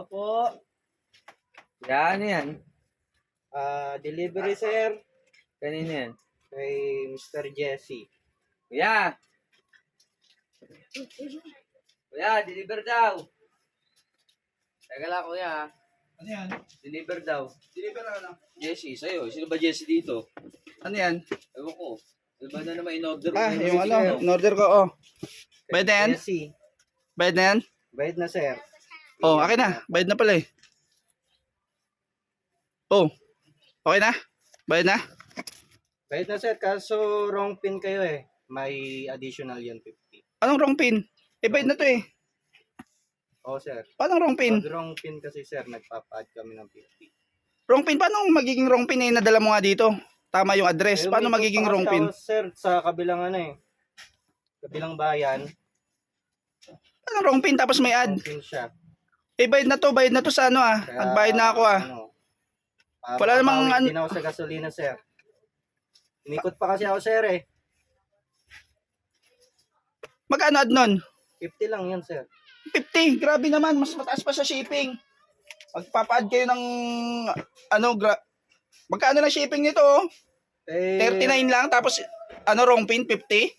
Opo. Yan, yan. Delivery sir, Kanina yan. kay Mr. Jesse. Kuya! Kuya, deliver daw. Teka lang, kuya. Ano yan? Deliver daw. Deliver ano? Jesse, sa'yo. Sino ba Jesse dito? Ano yan? Ewan ko. Ano ba na naman in-order? Yung ano, in-order ko, oh. Bayad na yan? Jesse. Bayad na yan? Bayad na sir. Oh, akin na. Bayad na pala eh. Oh, okay na? Bayad na? Bayad na sir, kaso wrong pin kayo eh. May additional yan 50. Anong wrong pin? Eh, bayad na to eh. Oo sir. Paano wrong pin? Pag wrong pin kasi sir, nagpapa-add kami ng 50. Wrong pin? Paano magiging wrong pin eh? Nadala mo nga dito. Tama yung address. Paano Umikot magiging pa kasi wrong pin? ako, sir, sa kabilang ano eh. Kabilang bayan. Paano wrong pin tapos may Wrong add? pin siya. Eh, bayad na to sa ano ah. Kaya, Nagbayad na ako ah. Wala namang makabawi din ako sa gasolina sir. Umikot pa kasi ako sir eh. Magkano add nun? 50 lang yun sir. 50. Grabe naman. Mas mataas pa sa shipping. Magpapa-add kayo ng ano, magkano na shipping nito oh? Eh, 39 lang tapos ano wrong pin 50?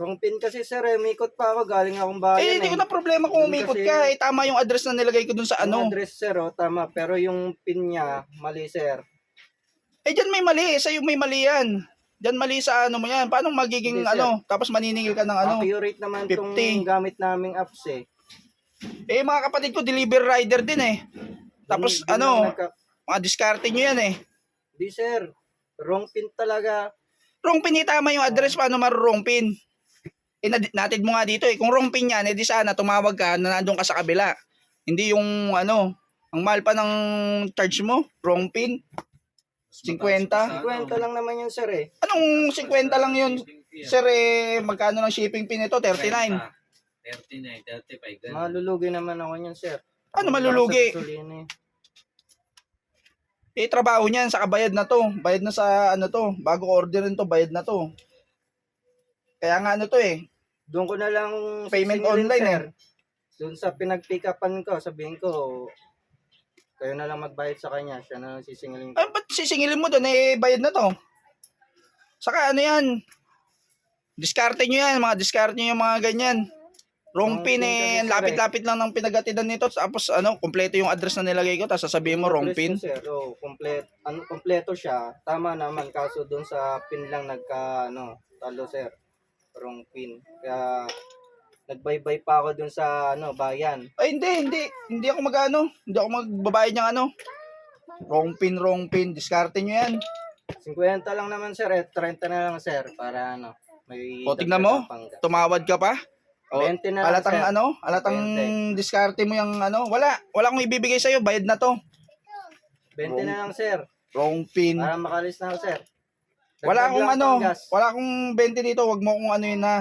wrong pin kasi sir eh. Umikot pa ako. Galing akong bayan Eh hindi ko na problema kung Doon umikot kasi- ka. Eh tama yung address na nilagay ko dun sa Yung ano. address sir, oh, tama. Pero yung pin niya, mali sir. Eh dyan may mali. Sa'yo may mali yan. Dyan mali sa ano mo yan. Paano magiging Hindi, sir. ano? Tapos maniningil ka ng ano? Accurate naman 50. itong gamit naming apps eh. Eh mga kapatid ko, deliver rider din eh. Tapos Doon ano, lang mga diskarte nyo yan eh. Di sir, wrong pin talaga. Wrong pin, tama yung address. Paano marurong pin? Eh natid mo nga dito eh. Kung wrong pin yan, eh di sana tumawag ka na nandun ka sa kabila. Hindi yung ano, ang mahal pa ng charge mo. Wrong pin. 50. 50 lang naman yun sir eh. Anong 50 lang yun? Sir eh, magkano ng shipping pin ito? 39. 39, 35. Ganun. Malulugi naman ako niyan sir. Ano malulugi? Sa gasolina eh. Eh, trabaho niyan, saka bayad na to. Bayad na sa ano to. Bago ko orderin to, bayad na to. Kaya nga ano to eh. Doon ko na lang Payment sisingilin, online sir. Doon sa pinag-pick-upan ko, sabihin ko, kayo na lang magbayad sa kanya. Siya na lang sisingilin ko. Ay, ba't sisingilin mo doon? Eh, bayad na to. Saka ano yan? Diskarte nyo yan. Mga diskarte nyo yung mga ganyan. Wrong Wrong pin pin eh. kasi, sir, Lapit-lapit lang ng pinagatidan nito. Tapos ano, kompleto yung address na nilagay ko. Tapos sasabihin mo wrong Address pin. ko, sir. Oh, kompleto siya. Tama naman. Kaso doon sa pin lang talo sir. Wrong pin. Kaya, nagbaybay pa ako doon sa bayan. Ay, hindi. Hindi ako mag-ano. Hindi ako magbabayad ng ano. Wrong pin. Diskarte nyo yan. 50 lang naman sir. 30 na lang sir. Para may O, tignan mo. dagdag na panggas. Tumawad ka pa. O, 20 na lang, alatang sir. ano, alatang diskarte mo yung ano. Wala akong ibibigay sa'yo. Bayad na to. 20 na lang sir. Wrong pin. Para makalis na ako sir. Wala Dagdag akong lang ano, panggas. wala akong 20 dito, wag mo akong ano yun na.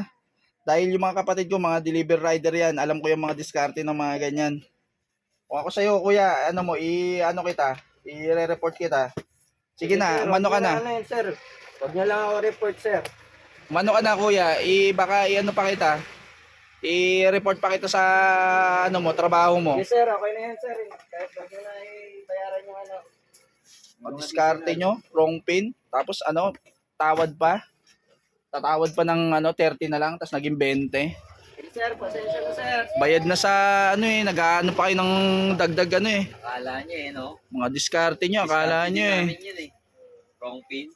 Dahil yung mga kapatid ko, mga deliver rider yan, alam ko yung mga diskarte ng mga ganyan. Kung ako sa'yo, kuya, ano mo, ano kita, i-report kita. Sige na, sir, umano ka wag niyo na. Ano yun, sir. Huwag niyo lang ako report sir. Umano ka na, kuya, baka i-ano pa kita. I-report pa kita sa ano mo, trabaho mo. Yes sir, okay na yan sir. Kahit huwag niyo na bayaran yung Mga diskarte nyo, wrong pin, tapos ano, tawad pa. Tatawad pa ng ano, 30 na lang, tapos naging 20. Yes sir, pasensya na sir. Bayad na sa ano eh, nag-aano pa kayo ng dagdag ano eh. Akala niya eh, no? Mga diskarte nyo, akala Diskarte nyo din eh. namin yun eh. Wrong pin.